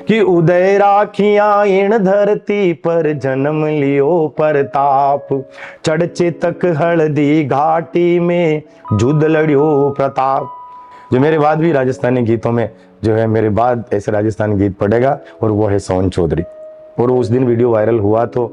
कि उदय राखिया इन धरती पर जन्म लियो प्रताप, चढ़ चेतक हल्दी घाटी में जुद लड़ियो प्रताप। जो मेरे बाद भी राजस्थानी गीतों में जो है मेरे बाद ऐसे राजस्थानी गीत पड़ेगा और वो है सोहन चौधरी। और उस दिन वीडियो वायरल हुआ तो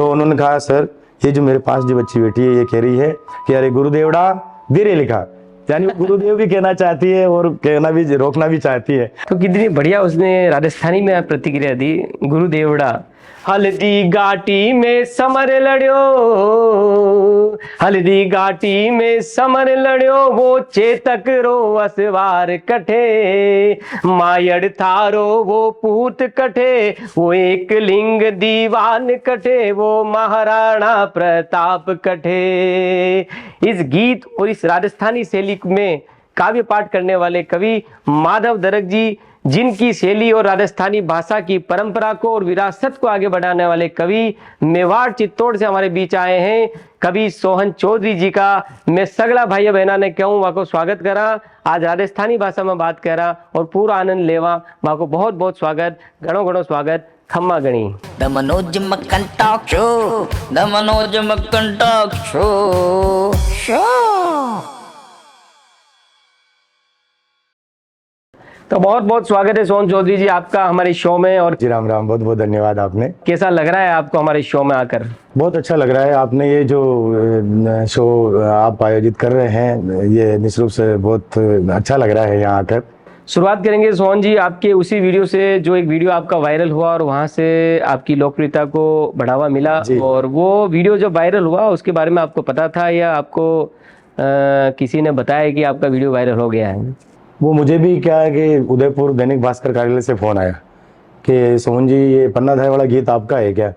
उन्होंने कहा सर ये जो मेरे पास जो बच्ची बैठी है ये कह रही है कि अरे गुरुदेवड़ा धीरे लिखा, यानी गुरुदेव भी कहना चाहती है और कहना भी रोकना भी चाहती है। तो कितनी बढ़िया उसने राजस्थानी में प्रतिक्रिया दी, गुरुदेवड़ा हल्दी घाटी में समर लड़ियो, हल्दी घाटी में समर लड़ियो, वो चेतक रो असवार कठे, मायड़ थारो वो पूत कठे, वो एक लिंग दीवान कठे, वो महाराणा प्रताप कठे। इस गीत और इस राजस्थानी शैली में काव्य पाठ करने वाले कवि माधव दरक जी, जिनकी शैली और राजस्थानी भाषा की परंपरा को और विरासत को आगे बढ़ाने वाले कवि मेवाड़ चित्तौड़ से हमारे बीच आए हैं। कवि सोहन चौधरी जी का मैं सगला भाई बहना ने कहूँ वहाँ को स्वागत करा, आज राजस्थानी भाषा में बात करा और पूरा आनंद लेवा। वहाँ को बहुत बहुत स्वागत, घणो घणो स्वागत, खम्मा गणी। The Manoj Makkan talk show, the Manoj Makkan talk show. तो बहुत बहुत स्वागत है सोहन चौधरी जी आपका हमारे शो में। और जी राम राम, बहुत बहुत धन्यवाद। आपने कैसा लग रहा है आपको हमारे शो में आकर? बहुत अच्छा लग रहा है। आपने ये जो शो आप आयोजित कर रहे हैं ये निश्चित रूप से बहुत अच्छा लग रहा है यहाँ आकर। शुरुआत करेंगे सोहन जी आपके उसी वीडियो से जो एक वीडियो आपका वायरल हुआ और वहाँ से आपकी लोकप्रियता को बढ़ावा मिला। और वो वीडियो जब वायरल हुआ उसके बारे में आपको पता था या आपको किसी ने बताया कि आपका वीडियो वायरल हो गया है? वो मुझे भी क्या है कि उदयपुर दैनिक भास्कर कार्यालय से फ़ोन आया कि सोहन जी ये पन्ना धाय वाला गीत आपका है क्या।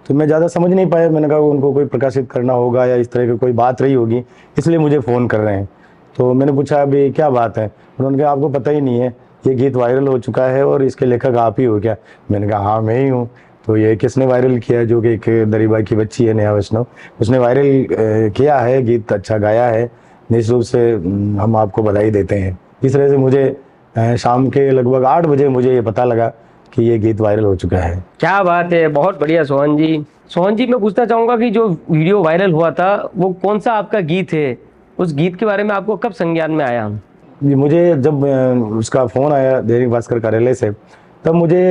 तो मैं ज़्यादा समझ नहीं पाया, मैंने कहा उनको कोई प्रकाशित करना होगा या इस तरह की कोई बात रही होगी इसलिए मुझे फ़ोन कर रहे हैं। तो मैंने पूछा अभी क्या बात है, उन्होंने कहा आपको पता ही नहीं है ये गीत वायरल हो चुका है और इसके लेखक आप ही हो क्या। मैंने कहा हाँ मैं ही हूँ। तो ये किसने वायरल किया, जो कि एक दरीबा की बच्ची है नेहा वैष्णव, उसने वायरल किया है, गीत अच्छा गाया है। निश्चित रूप से हम आपको बधाई देते हैं। इस तरह से मुझे शाम के लगभग 8 बजे मुझे ये पता लगा कि ये गीत वायरल हो चुका है। क्या बात है, बहुत बढ़िया सोहन जी। सोहन जी मैं पूछना चाहूँगा कि जो वीडियो वायरल हुआ था वो कौन सा आपका गीत है, उस गीत के बारे में आपको कब संज्ञान में आया? मुझे जब उसका फ़ोन आया दैनिक भास्कर कार्यालय से तब मुझे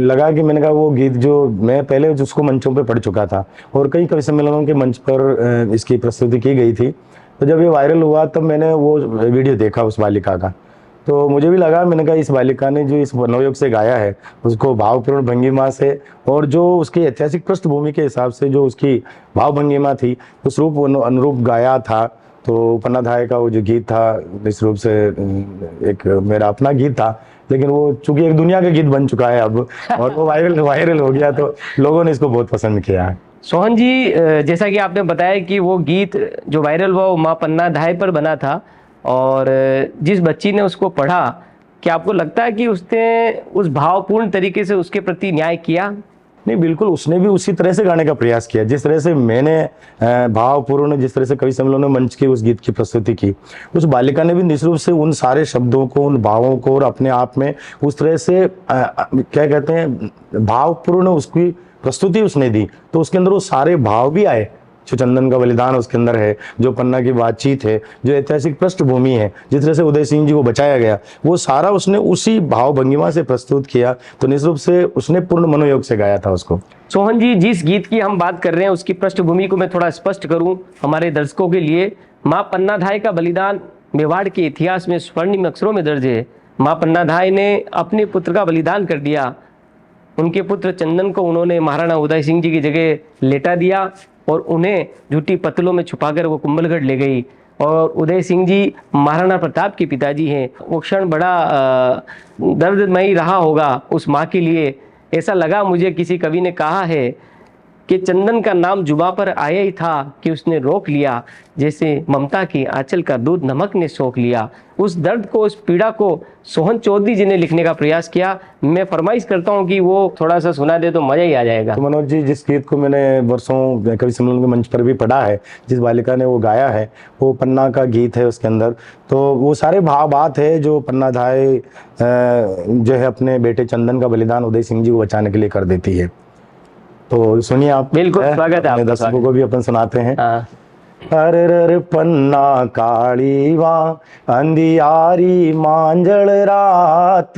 लगा कि मैंने कहा वो गीत जो मैं पहले उसको मंचों पे पढ़ चुका था और कई कवि सम्मेलनों के मंच पर इसकी प्रस्तुति की गई थी। तो जब ये वायरल हुआ तब मैंने वो वीडियो देखा उस बालिका का, तो मुझे भी लगा, मैंने कहा इस बालिका ने जो इस नवयुग से गाया है उसको भावपूर्ण भंगिमा से और जो उसकी ऐतिहासिक पृष्ठभूमि के हिसाब से जो उसकी भाव भंगिमा थी उस रूप अनुरूप गाया था। तो पन्ना धाय का वो जो गीत था निश्चित रूप से एक मेरा अपना गीत था, लेकिन वो चूंकि एक दुनिया का गीत बन चुका है अब और वो वायरल हो गया तो लोगों ने इसको बहुत पसंद किया। सोहन जी जैसा कि आपने बताया कि वो गीत जो वायरल हुआ वो माँ पन्ना धाय पर बना था और जिस बच्ची ने उसको पढ़ा, क्या आपको लगता है कि उसने उस भावपूर्ण तरीके से उसके प्रति न्याय किया? नहीं, बिल्कुल उसने भी उसी तरह से गाने का प्रयास किया जिस तरह से मैंने भावपूर्ण, जिस तरह से कवि सम्मेलनों में मंच की उस गीत की प्रस्तुति की, उस बालिका ने भी निश्चित रूप से उन सारे शब्दों को, उन भावों को और अपने आप में उस तरह से क्या कहते हैं भावपूर्ण उसकी प्रस्तुति उसने दी। तो उसके अंदर वो सारे भाव भी आए, जो चंदन का बलिदान उसके अंदर है, जो पन्ना की बातचीत है, जो ऐतिहासिक पृष्ठभूमि है, जिस तरह से उदय सिंह जी को बचाया गया, वो सारा उसने उसी भाव भंगिमा से प्रस्तुत किया। तो निश्चित रूप से उसने पूर्ण मनोयोग से गाया था उसको। सोहन जी जिस गीत की हम बात कर रहे हैं उसकी पृष्ठभूमि को मैं थोड़ा स्पष्ट करूं हमारे दर्शकों के लिए। माँ पन्ना धाय का बलिदान मेवाड़ के इतिहास में स्वर्णिम अक्षरों में दर्ज है। माँ पन्ना धाय ने अपने पुत्र का बलिदान कर दिया। उनके पुत्र चंदन को उन्होंने महाराणा उदय सिंह जी की जगह लेटा दिया और उन्हें झूठी पत्तलों में छुपाकर वो कुंभलगढ़ ले गई। और उदय सिंह जी महाराणा प्रताप के पिताजी हैं। वो क्षण बड़ा दर्दमयी रहा होगा उस माँ के लिए। ऐसा लगा मुझे, किसी कवि ने कहा है कि चंदन का नाम जुबा पर आया ही था कि उसने रोक लिया, जैसे ममता की आंचल का दूध नमक ने सोख लिया। उस दर्द को, उस पीड़ा को सोहन चौधरी जी ने लिखने का प्रयास किया। मैं फरमाइश करता हूँ कि वो थोड़ा सा सुना दे तो मजा ही आ जाएगा। तो मनोज जी, जिस गीत को मैंने वर्षों कवि सम्मेलन के मंच पर भी पढ़ा है, जिस बालिका ने वो गाया है, वो पन्ना का गीत है उसके अंदर। तो वो सारे बात है जो पन्ना धाय जो है अपने बेटे चंदन का बलिदान उदय सिंह जी को बचाने के लिए कर देती है। तो सुनिए आप। बिल्कुल, स्वागत है आपका, दर्शकों को भी अपन सुनाते हैं। हाँ। अरर पन्ना कालीवा अंधियारी मांजल रात,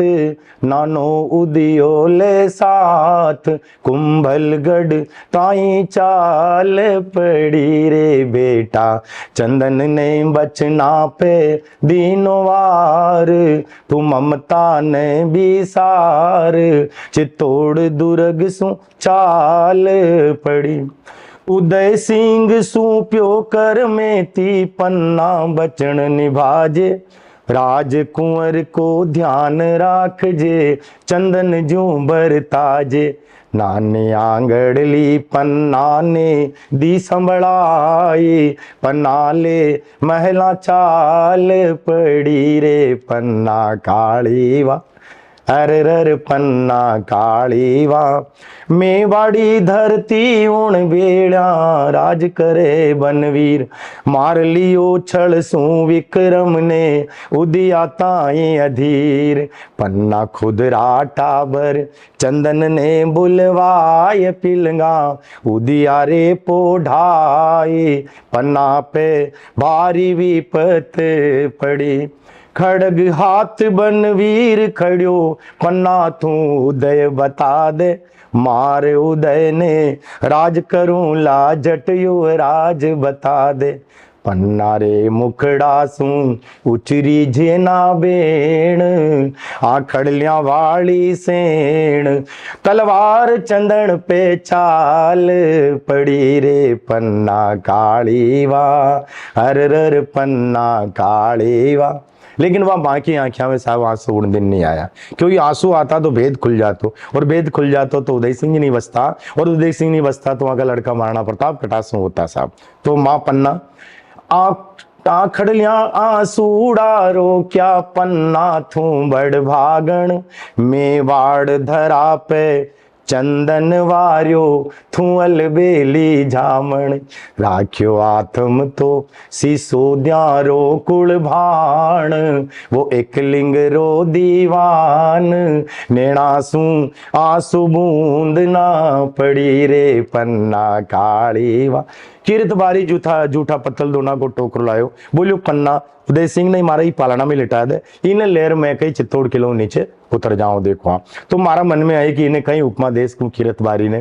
नानो उदियोले साथ कुंभलगढ़ ताई चाल पड़ी रे बेटा, चंदन ने बचना पे दीनों वार, तू ममता ने भी सार, चित्तौड़ दुर्ग सु चाल पड़ी, उदय सिंह सूप्यो कर में ती पन्ना बचन निभाजे, राजकुंवर को ध्यान राख जे, चंदन जू बरताजे, नाने आंगड़ली पन्ना ने दी संभड़ाई, पन्ना ले महला चाल पड़ी रे पन्ना कालीवा, अरर पन्ना कालीवा, मेवाड़ी धरती उण बेड़ा राज करे बनवीर, मार लियो छल सू विक्रम ने उदिया ताई अधीर, पन्ना खुद राटाबर चंदन ने बुलवाय पिलंगा, उदिया रे पोढ़ाई, पन्ना पे भारी विपत पड़ी, खड़ग हाथ बनवीर खड़ियो, पन्ना तू उदय बता दे, मार उदय ने राज करूं लाजट युवराज बता दे, पन्ना रे मुखड़ा सू उचरी जेना बेण, आखड़लियां वाली सेण, तलवार चंदन पे चाल पड़ी रे पन्ना कालीवा, हरर पन्ना कालीवा। लेकिन वह माँ की आंखों में साहब आंसू उड़ दिन नहीं आया, क्योंकि आंसू आता तो भेद खुल जाता, और भेद खुल जाता तो उदय सिंह नहीं बचता, और उदय सिंह नहीं बचता तो वहां का लड़का महाराणा प्रताप कटासू होता साहब। तो माँ पन्ना आखड़लियां आंसूड़ा रो क्या, पन्ना थू बड़ भागण, मेवाड़ धरा पे चंदन वार्यो थू अलबेली झामण, राख्यो आत्म तो सीसो द्यारो कुल भाण, वो एक लिंग रो दीवान, नेणासू आंसू बूंद ना पड़ी रे पन्ना कालीवा, किरत बारी जूठा पत्तल दोना को टोकर लायो, बोलियो पन्ना उदय सिंह ने मारा ही पालना में लिटा दे, इन लेर में कहीं चित्तौड़ किलो नीचे उतर जाऊं देखो। तो मारा मन में आई कि इन्हें कहीं उपमा देश को किरत बारी ने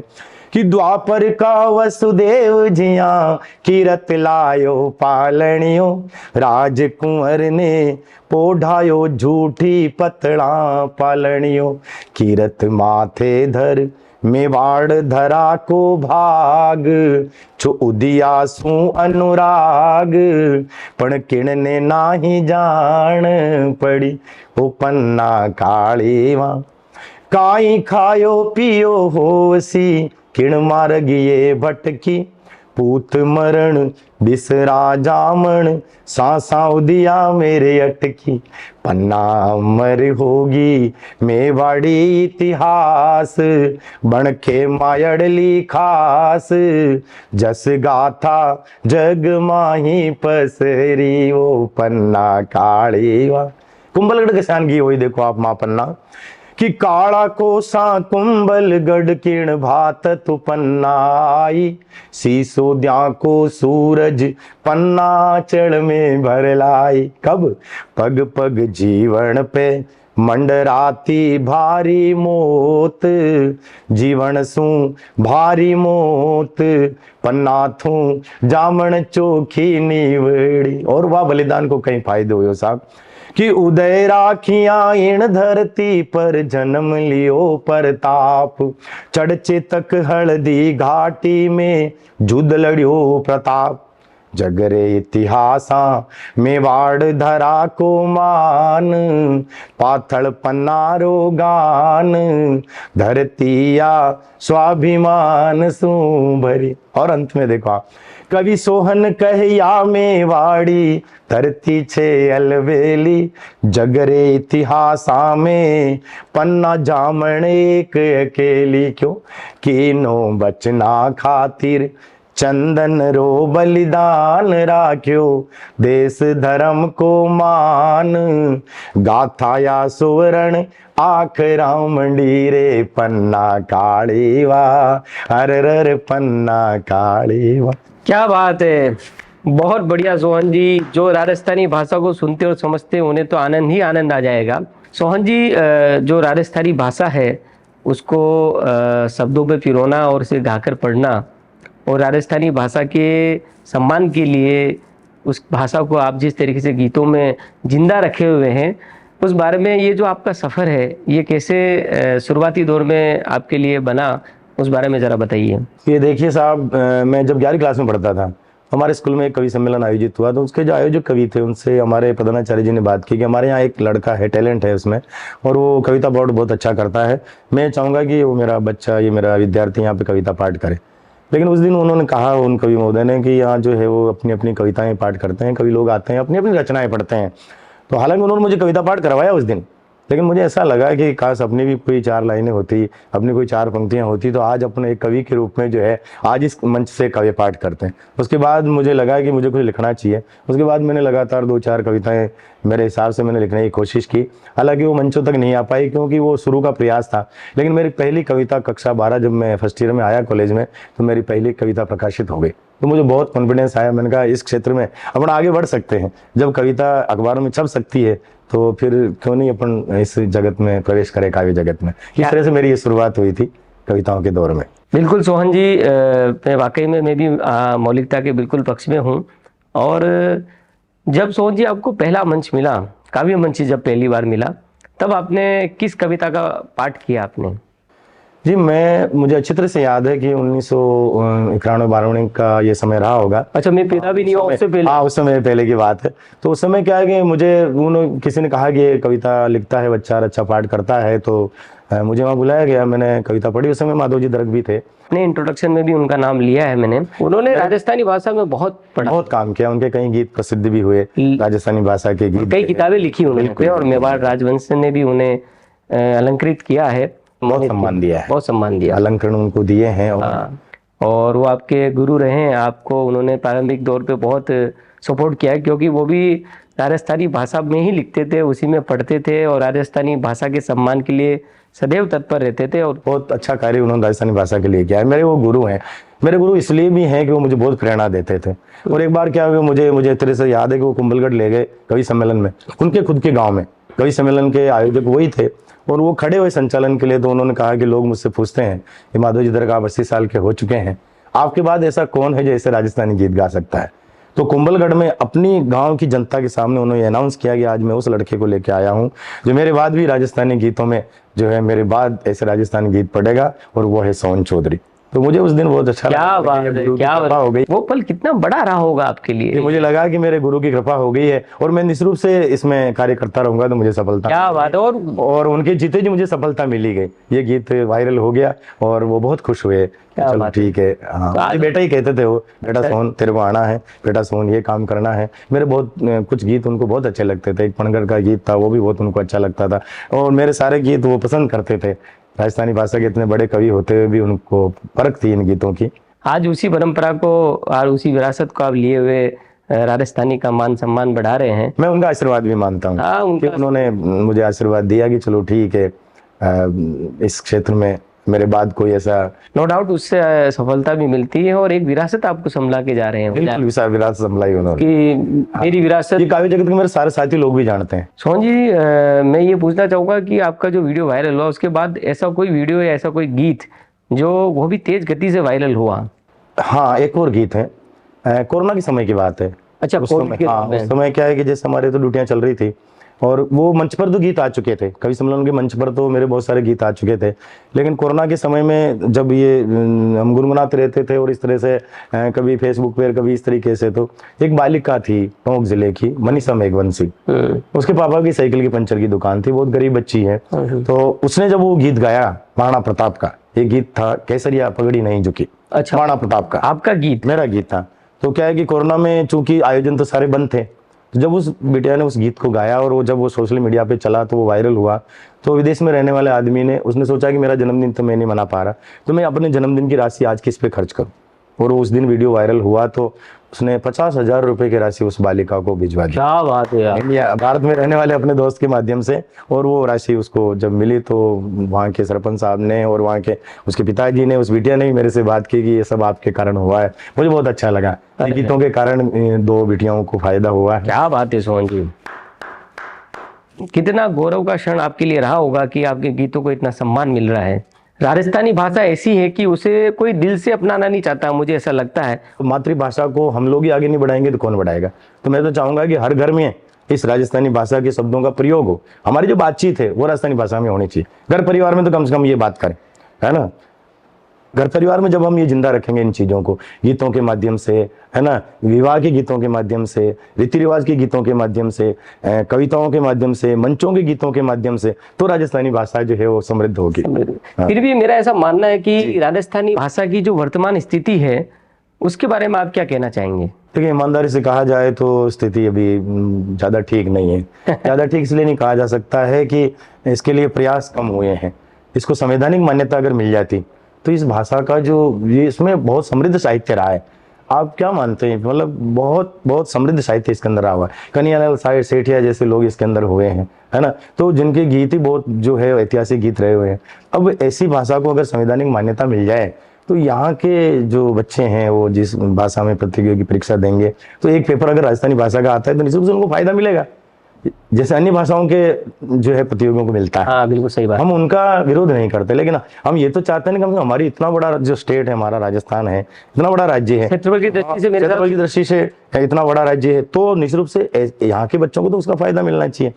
कि द्वापर का वसुदेव जिया किरत लायो पालनियो, राजकुंवर ने पोढ़ायो झूठी पतला पालनियो, किरत माथे धर मेवाड़ धरा को भाग, छो उदिया सू अनुराग, पण किणने नाही जान पड़ी, ओ पन्ना कालीवा, काई खायो पियो होसी, किण मार गिये भटकी, पूत मरण बिसरा जामण, सांसा उदिया मेरे अटकी, पन्ना अमर होगी मेवाड़ी इतिहास, बनखे मायड़ली खास, जस गाथा जग माही पसरी, ओ पन्ना कालीवा। कुंभलगढ़ के शान की हुई देखो आप माँ पन्ना कि काला कोसा कुंभलगढ़ किण भात तु पन्ना आई, सीसो द्या को सूरज पन्ना चढ़ में भर लाई, कब पग पग जीवन पे मंडराती भारी मौत, जीवन सू भारी मौत, पन्ना थू जामन चोखी नीवड़ी। और वह बलिदान को कई फायदे हुए साहब कि उदय राखिया इन धरती पर जन्म लियो प्रताप, चढ़ चेतक हल्दी घाटी में जुद लड़ियो प्रताप, जगरे इतिहासा मेवाड़ धरा को मान, पाथड़ पन्नारो गान, धरतिया स्वाभिमान सू भरी। और अंत में देखो आप, कवि सोहन कहिया मेवाड़ी, धरती छे अलवेली, जगरे इतिहासा में पन्ना जामण एक अकेली। क्यों? कीनो बचना खातिर चंदन रो बलिदान राख्यो, देश धर्म को मान, गाथाया सुवर्ण आखरा मंडी रे, पन्ना काली वा हर पन्ना काली वा। क्या बात है, बहुत बढ़िया सोहन जी। जो राजस्थानी भाषा को सुनते और समझते हैं उन्हें तो आनंद ही आनंद आ जाएगा। सोहन जी, जो राजस्थानी भाषा है उसको शब्दों पे पिरोना और उसे गाकर पढ़ना, और राजस्थानी भाषा के सम्मान के लिए उस भाषा को आप जिस तरीके से गीतों में जिंदा रखे हुए हैं, उस बारे में ये जो आपका सफ़र है ये कैसे शुरुआती दौर में आपके लिए बना, उस बारे में ज़रा बताइए। ये देखिए साहब, मैं जब 11वीं क्लास में पढ़ता था, हमारे स्कूल में एक कवि सम्मेलन आयोजित हुआ। तो उसके जो आयोजक कवि थे उनसे हमारे प्रधानाचार्य जी ने बात की कि हमारे यहाँ एक लड़का है, टैलेंट है उसमें, और वो कविता पाठ बहुत अच्छा करता है, मैं चाहूँगा कि वो मेरा बच्चा, ये मेरा विद्यार्थी यहाँ पे कविता पाठ करे। लेकिन उस दिन उन्होंने कहा, उन कवि महोदय ने, कि यहाँ जो है वो अपनी अपनी कविताएं पाठ करते हैं, कवि लोग आते हैं अपनी अपनी रचनाएं पढ़ते हैं। तो हालांकि उन्होंने मुझे कविता पाठ करवाया उस दिन, लेकिन मुझे ऐसा लगा कि काश अपनी भी कोई 4 लाइनें होती, अपनी कोई 4 पंक्तियां होती, तो आज अपने एक कवि के रूप में जो है आज इस मंच से काव्य पाठ करते हैं। उसके बाद मुझे लगा कि मुझे कुछ लिखना चाहिए। उसके बाद मैंने लगातार 2-4 कविताएं मेरे हिसाब से मैंने लिखने की कोशिश की। हालांकि वो मंचों तक नहीं आ पाई क्योंकि वो शुरू का प्रयास था। लेकिन मेरी पहली कविता कक्षा 12 जब मैं फर्स्ट ईयर में आया कॉलेज में, तो मेरी पहली कविता प्रकाशित हो गई। तो मुझे बहुत कॉन्फिडेंस आया, मैंने कहा इस क्षेत्र में अपन आगे बढ़ सकते हैं। जब कविता अखबारों में छप सकती है तो फिर क्यों नहीं अपन इस जगत में प्रवेश करें, काव्य जगत में। इस तरह से मेरी ये शुरुआत हुई थी कविताओं के दौर में। बिल्कुल सोहन जी, मैं वाकई में मैं भी मौलिकता के बिल्कुल पक्ष में हूँ। और जब सोहन जी आपको पहला मंच मिला, काव्य मंच जब पहली बार मिला, तब आपने किस कविता का पाठ किया आपने? जी, मुझे अच्छी तरह से याद है कि 1991-92 का ये समय रहा होगा। अच्छा, मैं पैदा भी नहीं हुआ उससे पहले? हाँ, उस समय पहले की बात है। तो उस समय क्या है कि मुझे किसी ने कहा कि ये कविता लिखता है बच्चा, अच्छा पाठ करता है, तो मुझे वहाँ बुलाया गया। मैंने कविता पढ़ी। उस समय माधव जी दर्ग भी थे। अपने इंट्रोडक्शन में भी उनका नाम लिया है मैंने। उन्होंने राजस्थानी भाषा में बहुत काम किया। उनके कई गीत प्रसिद्ध भी हुए, राजस्थानी भाषा के गीत, कई किताबें लिखी उन्होंने, और मेवाड़ राजवंश ने भी उन्हें अलंकृत किया है, बहुत सम्मान दिया है, बहुत सम्मान दिया, अलंकरण उनको दिए हैं। और वो आपके गुरु रहे हैं। आपको उन्होंने प्रारंभिक दौर पे बहुत सपोर्ट किया है, क्योंकि वो भी राजस्थानी भाषा में ही लिखते थे, उसी में पढ़ते थे, और राजस्थानी भाषा के सम्मान के लिए सदैव तत्पर रहते थे। और बहुत अच्छा कार्य उन्होंने राजस्थानी भाषा के लिए किया है। मेरे वो गुरु हैं। मेरे गुरु इसलिए भी हैं कि वो मुझे बहुत प्रेरणा देते थे। और एक बार क्या हुआ, मुझे तरह से याद है कि वो कुंभलगढ़ ले गए कवि सम्मेलन में, उनके खुद के गाँव में। कवि सम्मेलन के आयोजक वही थे, और वो खड़े हुए संचालन के लिए। तो उन्होंने कहा कि लोग मुझसे पूछते हैं कि माधव जी दर्ग आप 80 साल के हो चुके हैं, आपके बाद ऐसा कौन है जो ऐसे राजस्थानी गीत गा सकता है। तो कुंभलगढ़ में अपनी गांव की जनता के सामने उन्होंने अनाउंस किया कि आज मैं उस लड़के को लेकर आया हूं जो मेरे बाद भी राजस्थानी गीतों में जो है मेरे बाद ऐसे राजस्थानी गीत पढ़ेगा, और वो है सोहन चौधरी। तो मुझे उस दिन बहुत अच्छा क्या बात है, क्या बात हो गई। वो पल कितना बड़ा रहा होगा आपके लिए। मुझे लगा कि मेरे गुरु की कृपा हो गई है, और मैं निश्चित रूप से इसमें कार्य करता रहूंगा तो मुझे सफलता। क्या बात है। और उनके जीते जी मुझे सफलता मिली गई। ये गीत वायरल हो गया और वो बहुत खुश हुए। चलो ठीक है। हाँ, बेटा ही कहते थे वो, बेटा सोहन तेरे को आना है, बेटा सोहन ये काम करना है। मेरे बहुत कुछ गीत उनको बहुत अच्छे लगते थे। एक पनगर का गीत था, वो भी बहुत उनको अच्छा लगता था, और मेरे सारे गीत वो पसंद करते थे। राजस्थानी भाषा के इतने बड़े कवि होते हुए भी उनको परख थी इन गीतों की। आज उसी परंपरा को और उसी विरासत को आप लिए हुए राजस्थानी का मान सम्मान बढ़ा रहे हैं। मैं उनका आशीर्वाद भी मानता हूँ कि उन्होंने मुझे आशीर्वाद दिया कि चलो ठीक है, इस क्षेत्र में मेरे बाद कोई ऐसा। नो डाउट उससे सफलता भी मिलती है, और एक विरासत आपको संभला के जा रहे हैं। बिल्कुल विरासत संभलाई उन्होंने कि मेरी विरासत। ये काव्य जगत के मेरे सारे साथी लोग भी जानते हैं। सोहन जी, मैं ये पूछना चाहूंगा कि आपका जो वीडियो वायरल हुआ, उसके बाद ऐसा कोई वीडियो या ऐसा कोई गीत जो वो भी तेज गति से वायरल हुआ? हाँ, एक और गीत है, कोरोना के समय की बात है। अच्छा, उस समय क्या है कि जैसे हमारे तो ड्यूटियां चल रही थी, और वो मंच पर तो गीत आ चुके थे, कवि सम्मेलन के मंच पर तो मेरे बहुत सारे गीत आ चुके थे। लेकिन कोरोना के समय में जब ये हम गुनगुनाते रहते थे और इस तरह से कभी फेसबुक पर कभी इस तरीके से, तो एक बालिका थी टोंक जिले की, मनीषा मेघवंशी, उसके पापा की साइकिल की पंचर की दुकान थी, बहुत गरीब बच्ची है। तो उसने जब वो गीत गाया महाराणा प्रताप का, ये गीत था केसरिया पगड़ी नहीं झुकी। अच्छा, महाराणा प्रताप का आपका गीत? मेरा गीत था। तो क्या है कि कोरोना में चूंकि आयोजन तो सारे बंद थे, तो जब उस बिटिया ने उस गीत को गाया और वो जब वो सोशल मीडिया पे चला तो वो वायरल हुआ, तो विदेश में रहने वाले आदमी ने उसने सोचा कि मेरा जन्मदिन तो मैं नहीं मना पा रहा, तो मैं अपने जन्मदिन की राशि आज किस पे खर्च करूं। और उस दिन वीडियो वायरल हुआ तो उसने 50,000 रुपए की राशि उस बालिका को भिजवा दी। क्या बात है यार। इंडिया भारत में रहने वाले अपने दोस्त के माध्यम से। और वो राशि उसको जब मिली तो वहाँ के सरपंच साहब ने और वहाँ के उसके पिताजी ने, उस बिटिया ने भी मेरे से बात की कि ये सब आपके कारण हुआ है। मुझे बहुत अच्छा लगा, गीतों के कारण 2 बिटियाओं को फायदा हुआ है। क्या बात है सोहन जी, कितना गौरव का क्षण आपके लिए रहा होगा कि आपके गीतों को इतना सम्मान मिल रहा है। राजस्थानी भाषा ऐसी है कि उसे कोई दिल से अपनाना नहीं चाहता, मुझे ऐसा लगता है। तो मातृभाषा को हम लोग ही आगे नहीं बढ़ाएंगे तो कौन बढ़ाएगा। तो मैं तो चाहूंगा कि हर घर में इस राजस्थानी भाषा के शब्दों का प्रयोग हो। हमारी जो बातचीत है वो राजस्थानी भाषा में होनी चाहिए। घर परिवार में तो कम से कम ये बात करें, है ना। घर परिवार में जब हम ये जिंदा रखेंगे इन चीजों को, गीतों के माध्यम से, है ना, विवाह के गीतों के माध्यम से, रीति रिवाज के गीतों के माध्यम से, कविताओं के माध्यम से, मंचों के गीतों के माध्यम से, तो राजस्थानी भाषा जो है वो समृद्ध होगी। फिर भी मेरा ऐसा मानना है कि राजस्थानी भाषा की जो वर्तमान स्थिति है उसके बारे में आप क्या कहना चाहेंगे? देखिए, ईमानदारी से कहा जाए तो स्थिति अभी ज्यादा ठीक नहीं है। ज्यादा ठीक इसलिए नहीं कहा जा सकता है कि इसके लिए प्रयास कम हुए हैं। इसको संवैधानिक मान्यता अगर मिल जाती तो इस भाषा का जो ये इसमें बहुत समृद्ध साहित्य रहा है। आप क्या मानते हैं, मतलब बहुत बहुत समृद्ध साहित्य इसके अंदर रहा हुआ है। कन्हैयालाल सेठिया जैसे लोग इसके अंदर हुए हैं, है ना, तो जिनके गीत ही बहुत जो है ऐतिहासिक गीत रहे हुए हैं। अब ऐसी भाषा को अगर संवैधानिक मान्यता मिल जाए तो यहाँ के जो बच्चे हैं वो जिस भाषा में प्रतियोगी परीक्षा देंगे, तो एक पेपर अगर राजस्थानी भाषा का आता है तो निश्चित रूप से उनको फायदा मिलेगा, जैसे अन्य भाषाओं के जो है प्रतियोगियों को मिलता है। हाँ, बिल्कुल सही बात। हम उनका विरोध नहीं करते, लेकिन हम ये तो चाहते हैं कि हमारी इतना बड़ा जो स्टेट है, हमारा राजस्थान है, इतना बड़ा राज्य है, क्षेत्रफल की दृष्टि से, क्षेत्रफल की दृष्टि से इतना बड़ा राज्य है, तो निश्चित रूप से यहाँ के बच्चों को तो उसका फायदा मिलना चाहिए।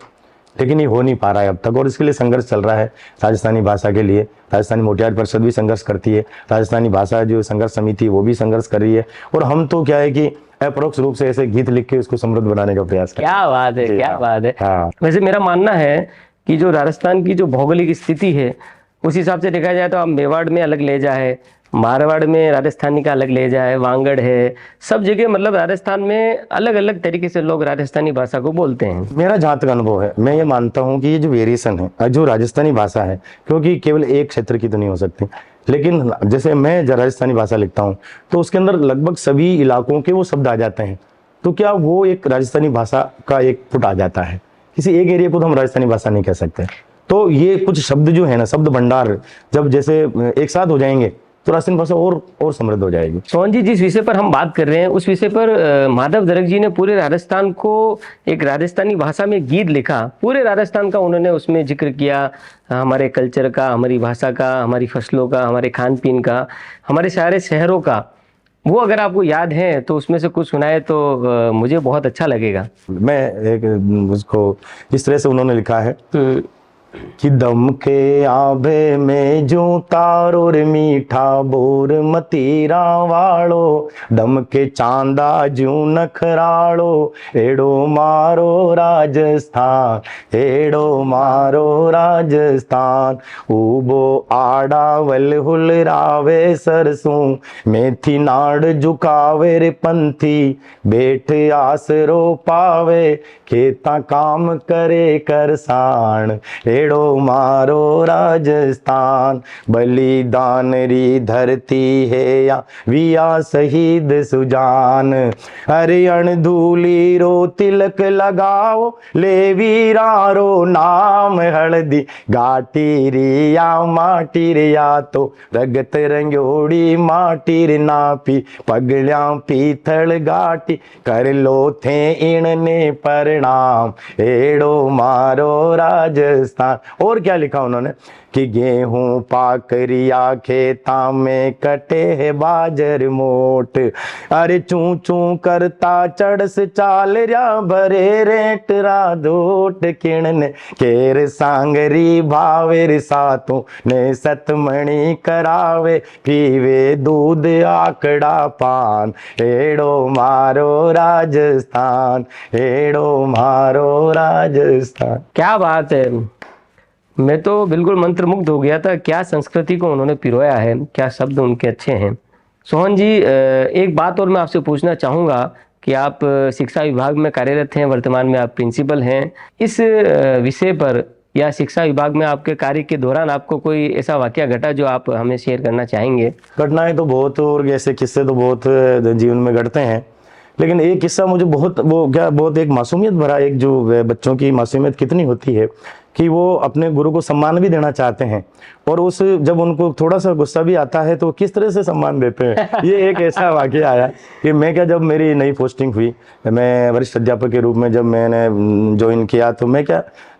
लेकिन ये हो नहीं पा रहा है अब तक, और इसके लिए संघर्ष चल रहा है राजस्थानी भाषा के लिए। राजस्थानी मोटियार परिषद भी संघर्ष करती है, राजस्थानी भाषा जो संघर्ष समिति वो भी संघर्ष कर रही है, और हम तो क्या है कि अपरोक्ष रूप से ऐसे गीत लिख के उसको समृद्ध बनाने का प्रयास करें। क्या बात है, क्या बात है। हाँ। वैसे मेरा मानना है कि जो राजस्थान की जो भौगोलिक स्थिति है उस हिसाब से देखा जाए तो आप मेवाड़ में अलग लहजा है, मारवाड़ में राजस्थानी का अलग लहजा है, वांगड़ है, सब जगह मतलब राजस्थान में अलग अलग तरीके से लोग राजस्थानी भाषा को बोलते हैं। मेरा जहाँ तक अनुभव है, मैं ये मानता हूँ कि ये जो वेरिएशन है, जो राजस्थानी भाषा है, क्योंकि केवल एक क्षेत्र की तो नहीं हो सकती, लेकिन जैसे मैं राजस्थानी भाषा लिखता हूँ तो उसके अंदर लगभग सभी इलाकों के वो शब्द आ जाते हैं, तो क्या वो एक राजस्थानी भाषा का एक फुट आ जाता है। किसी एक एरिया को तो हम राजस्थानी भाषा नहीं कह सकते। तो ये कुछ शब्द जो है ना, शब्द भंडार जब जैसे एक साथ हो जाएंगे तो राजस्थानी भाषा और समृद्ध हो जाएगी। सोहन जी, जिस विषय पर हम बात कर रहे हैं उस विषय पर माधव दरक जी ने पूरे राजस्थान को एक राजस्थानी भाषा में गीत लिखा, पूरे राजस्थान का उन्होंने उसमें जिक्र किया, हमारे कल्चर का, हमारी भाषा का, हमारी फसलों का, हमारे खान पीन का, हमारे सारे शहरों का। वो अगर आपको याद है तो उसमें से कुछ सुनाए तो मुझे बहुत अच्छा लगेगा। मैं एक उसको इस तरह से उन्होंने लिखा है कि दम के आभे में जो तारो रे मीठा बोर मतीरा वालो, दम के चांदा जू नखरालो, एड़ो मारो राजस्थान, एड़ो मारो राजस्थान, उबो आड़ावल हुलरावे सरसों, मेथी नाड़ झुकावे रे पंथी, बैठ आसरो पावे, खेता काम करे करसान, एड़ो मारो राजस्थान, बलिदान री धरती है या विया शहीद सुजान, अरे अणधूली रो तिलक लगाओ, ले वीरारो नाम हल्दी, घाटी रिया माटी रिया तो रगत रंगोड़ी माटी रे नापी, पगड़िया पीथल घाटी कर लो थे इनने प्रणाम, एड़ो मारो राजस्थान। स्थान। और क्या लिखा उन्होंने कि गेहूं पाकरिया खेता में कटे है बाजर मोट, अरे चू चू करता चढ़स चाल रा भरे रेट राधोट किणन केर सांगरी भावेर सातों ने सतमणि करावे पीवे दूध आकड़ा पान एड़ो मारो राजस्थान, एड़ो मारो राजस्थान। क्या बात है, मैं तो बिल्कुल मंत्रमुग्ध हो गया था। क्या संस्कृति को उन्होंने पिरोया है, क्या शब्द उनके अच्छे हैं। सोहन जी, एक बात और मैं आपसे पूछना चाहूँगा कि आप शिक्षा विभाग में कार्यरत हैं, वर्तमान में आप प्रिंसिपल हैं। इस विषय पर या शिक्षा विभाग में आपके कार्य के दौरान आपको कोई ऐसा वाकया घटा जो आप हमें शेयर करना चाहेंगे? घटनाएं तो बहुत और ऐसे किस्से तो बहुत जीवन में घटते हैं, लेकिन एक किस्सा मुझे बहुत एक मासूमियत भरा, एक जो बच्चों की मासूमियत कितनी होती है कि वो अपने गुरु को सम्मान भी देना चाहते हैं, और उस जब उनको थोड़ा सा गुस्सा भी आता है तो किस तरह से सम्मान देते हैं। ये एक ऐसा वाकया आया कि मैं जब मेरी नई पोस्टिंग हुई, मैं वरिष्ठ अध्यापक के रूप में जब मैंने ज्वाइन किया, तो मैं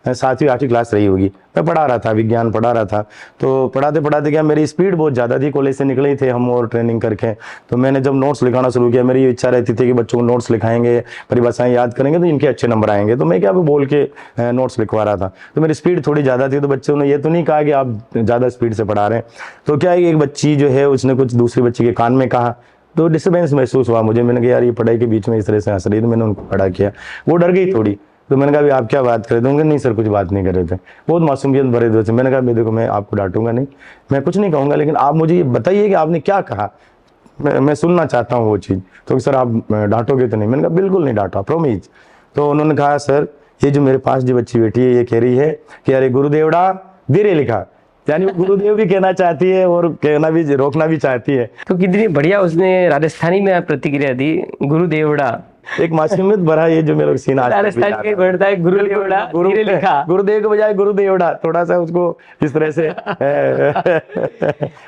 7वीं 8वीं क्लास रही होगी, मैं पढ़ा रहा था, विज्ञान पढ़ा रहा था। तो पढ़ाते पढ़ाते क्या मेरी स्पीड बहुत ज़्यादा थी, कॉलेज से निकले ही थे हम और ट्रेनिंग करके। तो मैंने जब नोट्स लिखाना शुरू किया, मेरी इच्छा रहती थी कि बच्चों को नोट्स लिखाएंगे, परिभाषाएं याद करेंगे तो इनके अच्छे नंबर आएंगे। तो मैं बोल के नोट्स लिखवा रहा था, तो मेरी स्पीड थोड़ी ज़्यादा थी। तो बच्चों ने ये तो नहीं कहा कि आप ज़्यादा स्पीड से पढ़ा रहे हैं। तो क्या एक बच्ची जो है उसने कुछ दूसरी बच्ची के कान में कहा, तो डिस्टर्बेंस महसूस हुआ मुझे। मैंने कहा यार ये पढ़ाई के बीच में इस तरह से हंस रही, तो मैंने उनको खड़ा किया। वो डर गई थोड़ी, तो मैंने कहा आप क्या बात कर रहे थे? नहीं सर कुछ बात नहीं कर रहे थे, बहुत मासूमियत भरे हुए थे। मैंने कहा देखो मैं आपको डांटूंगा नहीं, मैं कुछ नहीं कहूँगा, लेकिन आप मुझे ये बताइए कि आपने क्या कहा, मैं सुनना चाहता हूँ वो चीज़। तो सर आप डांटोगे तो नहीं? मैंने कहा बिल्कुल नहीं डांटा, प्रोमिस। तो उन्होंने कहा सर ये जो मेरे पास जो बच्ची बैठी है ये कह रही है कि अरे गुरुदेवड़ा धीरे लिखा, यानी वो गुरुदेव भी कहना चाहती है और कहना भी रोकना भी चाहती है। तो कितनी बढ़िया उसने राजस्थानी में प्रतिक्रिया दी, गुरुदेवड़ा। एक मासूमियत भरा ये जो मेरे सीन आज राजस्थानी के बढ़ता है गुरुदेवड़ा, धीरे लिखा। गुरुदेव के बजाय गुरुदेवड़ा, थोड़ा सा उसको इस तरह से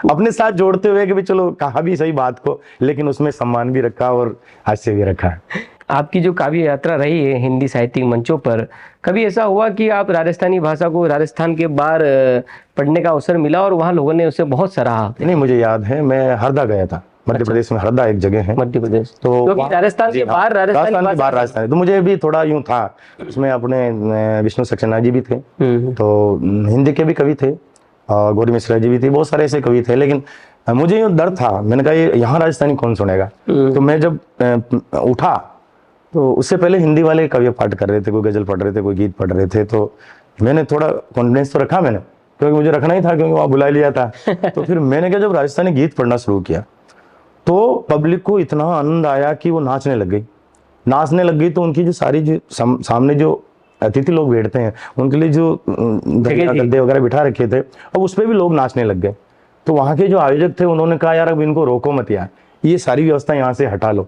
अपने साथ जोड़ते हुए कि भी चलो कहा भी सही बात को, लेकिन उसमें सम्मान भी रखा और हास्य भी रखा। आपकी जो काव्य यात्रा रही है हिंदी साहित्यिक मंचों पर, कभी ऐसा हुआ कि आप राजस्थानी भाषा को राजस्थान के बाहर पढ़ने का अवसर मिला और वहाँ लोगों ने उसे बहुत सराहा? नहीं, मुझे याद है मैं हरदा गया था, मध्य प्रदेश में हरदा एक जगह है, मध्य प्रदेश। तो राजस्थान के बाहर राजस्थान, तो मुझे भी थोड़ा यूं था। उसमें अपने विष्णु सक्सेना जी भी थे, तो हिंदी के भी कवि थे, और गौरी मिश्रा जी भी थे, बहुत सारे ऐसे कवि थे। लेकिन मुझे यूं डर था, मैंने कहा यहाँ राजस्थानी कौन सुनेगा। तो मैं जब उठा तो उससे पहले हिंदी वाले कवि पाठ कर रहे थे, कोई गजल पढ़ रहे थे, कोई गीत पढ़ रहे थे। तो मैंने थोड़ा कॉन्फिडेंस तो रखा मैंने, क्योंकि मुझे रखना ही था, क्योंकि वहाँ बुला लिया था। तो फिर मैंने क्या जब राजस्थानी गीत पढ़ना शुरू किया तो पब्लिक को इतना आनंद आया कि वो नाचने लग गई। तो उनकी जो सारी जो सामने जो अतिथि लोग बैठते हैं उनके लिए जो गद्दे वगैरह बिठा रखे थे, अब उस पर भी लोग नाचने लग गए। तो वहाँ के जो आयोजक थे उन्होंने कहा यार अब इनको रोको मत यार, ये सारी व्यवस्था यहाँ से हटा लो।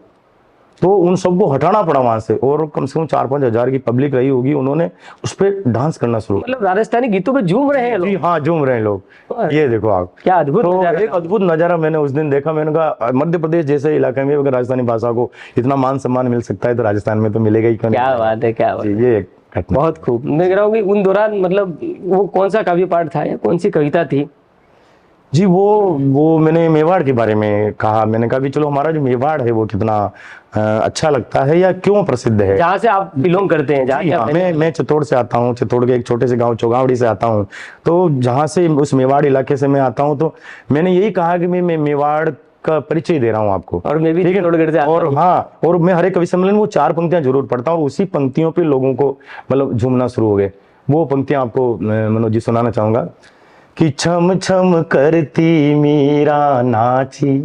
तो उन सबको हटाना पड़ा वहां से, और कम से कम 4-5 हजार की पब्लिक रही होगी, उन्होंने उस पर डांस करना शुरू। मतलब राजस्थानी गीतों पे झूम रहे हैं लोग? हाँ झूम रहे हैं लोग। ये देखो आप, क्या अद्भुत तो एक अद्भुत नजारा मैंने उस दिन देखा। मैंने कहा मध्य प्रदेश जैसे इलाके में अगर राजस्थानी भाषा को इतना मान सम्मान मिल सकता है तो राजस्थान में तो मिलेगा ही। क्या बात है, क्या बात है। ये घटना बहुत खूब। मैं कह रहा हूँ कि उन दौरान मतलब वो कौन सा काव्य पाठ था या कौन सी कविता थी? जी वो मैंने मेवाड़ के बारे में कहा। मैंने कहा भी चलो हमारा जो मेवाड़ है वो कितना अच्छा लगता है या क्यों प्रसिद्ध है, जहाँ से आप बिलोंग करते हैं। हाँ, मैं चित्तौड़ से आता हूँ, चित्तौड़ के एक छोटे से गांव चौगावड़ी से आता हूँ। तो जहाँ से उस मेवाड़ इलाके से मैं आता हूँ, तो मैंने यही कहा कि मैं मेवाड़ का परिचय दे रहा हूँ आपको, और मैं भी चित्तौड़गढ़ से आता हूँ। और हाँ, और मैं हर एक कवि सम्मेलन वो 4 पंक्तियां जरूर पढ़ता हूँ, उसी पंक्तियों पे लोगों को मतलब झूमना शुरू हो गए। वो पंक्तियां आपको मनोज जी सुनाना चाहूंगा कि छम छम करती मीरा नाची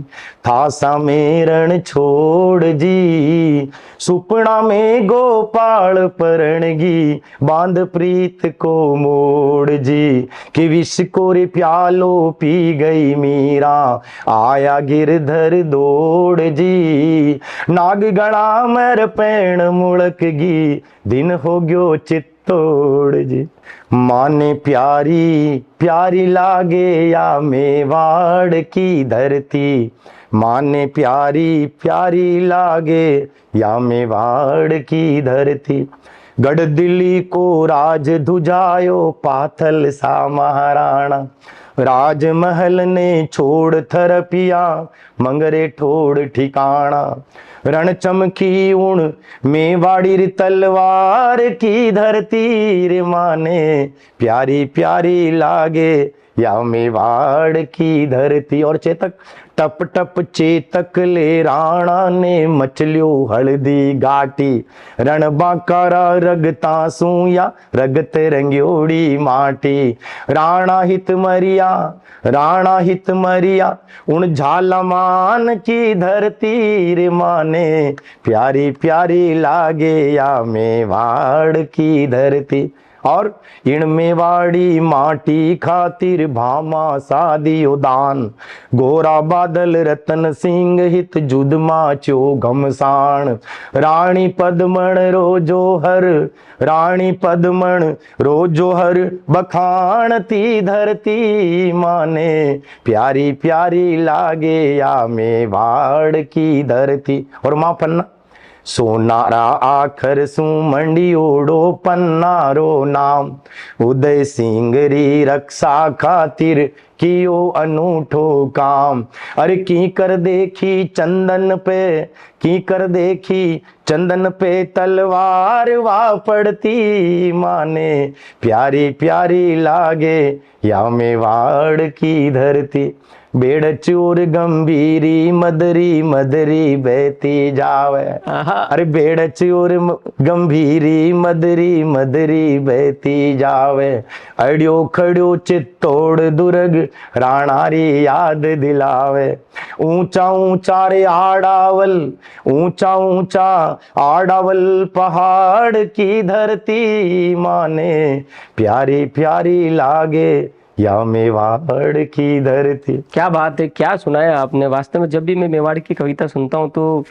था सामेरण छोड़ जी, सुपना में गोपाल परणगी बांध प्रीत को मोड़ जी, कि विष कोरे प्यालो पी गई मीरा आया गिरधर दौड़ जी, नाग गणा मर पैण मुड़कगी दिन हो गयो चित्तौड़ जी, माने प्यारी प्यारी लागे या मेवाड़ की धरती, माने प्यारी प्यारी लागे या मेवाड़ की धरती, गढ़ दिल्ली को राज धुजायो पाथल सा महाराणा। राजमहल ने छोड़ थरपिया मंगरे ठोड़ ठिकाना। रण चमकी उण मेवाड़ी री तलवार की धरती रे माने प्यारी प्यारी लागे या मेवाड़ की धरती। और चेतक टप टप चेतक ले राणा ने मचलियो हल्दी घाटी। रण बाकारा रगता सूया रगत रंग्योड़ी माटी। राणा हित मरिया उन झालमान की धरती रे माने प्यारी प्यारी लागे या मेवाड़ की धरती। और इण मेवाड़ी माटी खातिर भामा सादियो दान। गोरा बादल रतन सिंह हित जुद माचो घमसान। रानी पद्मण रोजो हर बखानती धरती माने प्यारी प्यारी लागे या मेवाड़ की धरती। और माँ पन्ना सोनारा आखर सू मंडियोड़ो पन्नारो नाम। उदय सिंह री रक्षा खातिर कियो अनूठो काम। अरे की कर देखी चंदन पे तलवार वा पड़ती माने प्यारी प्यारी लागे या मेवाड़ की धरती। बेड़ चूर गंभीरी मदरी बहती जावे। अरे बेड़ चूर गंभीरी मदरी बहती जावे। अड़ियो खड़ियो चित्तौड़ दुर्ग राणारी याद दिलावे। ऊंचा रे आड़ावल पहाड़ की धरती माने प्यारी प्यारी लागे या मेवाड़ की धरती। क्या बात है, क्या सुनाया आपने। वास्तव में जब भी मैं मेवाड़ की कविता सुनता हूँ तो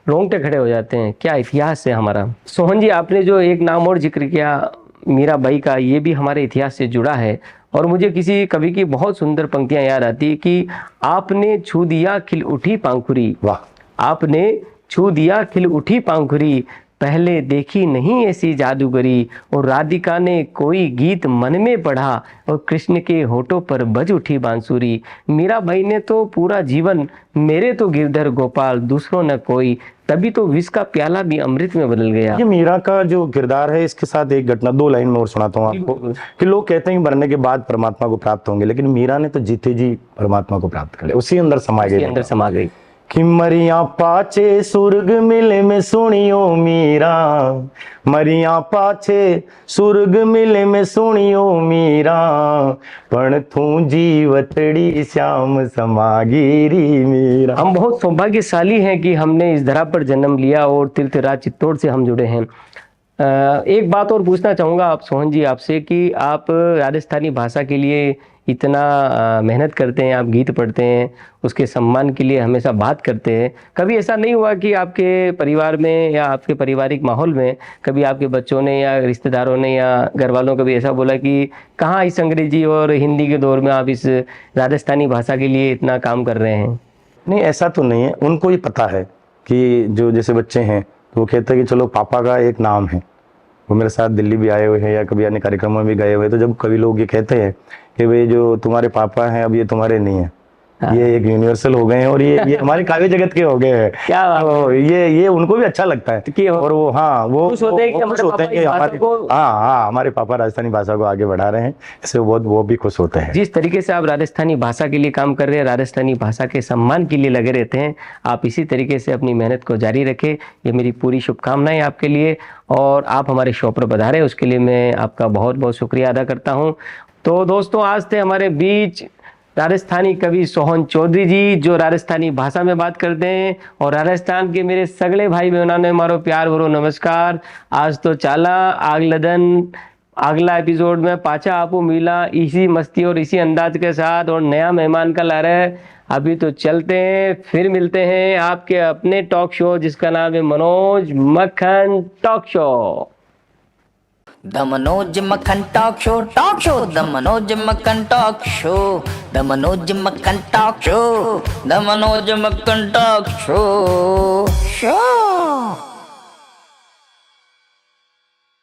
रोंगटे खड़े हो जाते हैं। क्या इतिहास है हमारा। सोहन जी, आपने जो एक नाम और जिक्र किया मीराबाई का, ये भी हमारे इतिहास से जुड़ा है। और मुझे किसी कवि की बहुत सुंदर पंक्तियां याद आती है कि आपने छू दिया खिल उठी पांखुरी। वाह। आपने छू दिया खिल उठी पांखुरी, पहले देखी नहीं ऐसी जादूगरी। और राधिका ने कोई गीत मन में पढ़ा, और कृष्ण के होठों पर बज उठी बांसुरी। मीराबाई ने तो पूरा जीवन मेरे तो गिरधर गोपाल दूसरों न कोई, तभी तो विष का प्याला भी अमृत में बदल गया। ये मीरा का जो किरदार है, इसके साथ एक घटना 2 लाइन में और सुनाता हूँ आपको कि लोग कहते हैं मरने के बाद परमात्मा को प्राप्त होंगे, लेकिन मीरा ने तो जीते जी परमात्मा को प्राप्त कर लिया, उसी अंदर समा गई। कि मरिया पाचे सुर्ग मिले में सुनियो मीरा। मरिया पाचे सुर्ग मिले में सुनियो मीरा। पण तू जीवतड़ी श्याम समागिरी मीरा। हम बहुत सौभाग्यशाली हैं कि हमने इस धरा पर जन्म लिया और तीर्थराज चित्तौड़ से हम जुड़े हैं। एक बात और पूछना चाहूँगा आप सोहन जी आपसे कि आप राजस्थानी भाषा के लिए इतना मेहनत करते हैं, आप गीत पढ़ते हैं, उसके सम्मान के लिए हमेशा बात करते हैं। कभी ऐसा नहीं हुआ कि आपके परिवार में या आपके पारिवारिक माहौल में कभी आपके बच्चों ने या रिश्तेदारों ने या घर वालों को भी ऐसा बोला कि कहाँ इस अंग्रेजी और हिंदी के दौर में आप इस राजस्थानी भाषा के लिए इतना काम कर रहे हैं? नहीं, ऐसा तो नहीं है। उनको ही पता है कि जो जैसे बच्चे हैं तो वो कहते हैं कि चलो पापा का एक नाम है। वो मेरे साथ दिल्ली भी आए हुए हैं या कभी अन्य कार्यक्रमों में भी गए हुए, तो जब कभी लोग ये कहते हैं कि भाई जो तुम्हारे पापा हैं अब ये तुम्हारे नहीं है, ये एक यूनिवर्सल हो गए हैं और ये हमारे काव्य जगत के हो गए हैं। क्या तो ये उनको भी अच्छा लगता है कि और वो वो खुश होते हैं कि हमारे पापा राजस्थानी भाषा को आगे बढ़ा रहे हैं, इससे वो भी खुश होते हैं। जिस तरीके से आप राजस्थानी भाषा के लिए काम कर रहे हैं, राजस्थानी भाषा के सम्मान के लिए लगे रहते हैं, आप इसी तरीके से अपनी मेहनत को जारी रखें, ये मेरी पूरी शुभकामनाएं आपके लिए। और आप हमारे शो पर पधारे, उसके लिए मैं आपका बहुत बहुत शुक्रिया अदा करता हूँ। तो दोस्तों, आज थे हमारे बीच राजस्थानी कवि सोहन चौधरी जी, जो राजस्थानी भाषा में बात करते हैं। और राजस्थान के मेरे सगले भाई बहनों ने मारो प्यार भरो नमस्कार। आज तो चाला आगलदन, अगला एपिसोड में पाचा आपको मिला इसी मस्ती और इसी अंदाज के साथ और नया मेहमान का ला रहे। अभी तो चलते हैं, फिर मिलते हैं आपके अपने टॉक शो जिसका नाम है मनोज मक्खन टॉक शो। द मनोज मक्खन टॉक शो, द मनोज मक्खन टॉक शो, द मनोज मक्खन टॉक शो, द मनोज मक्खन टॉक शो।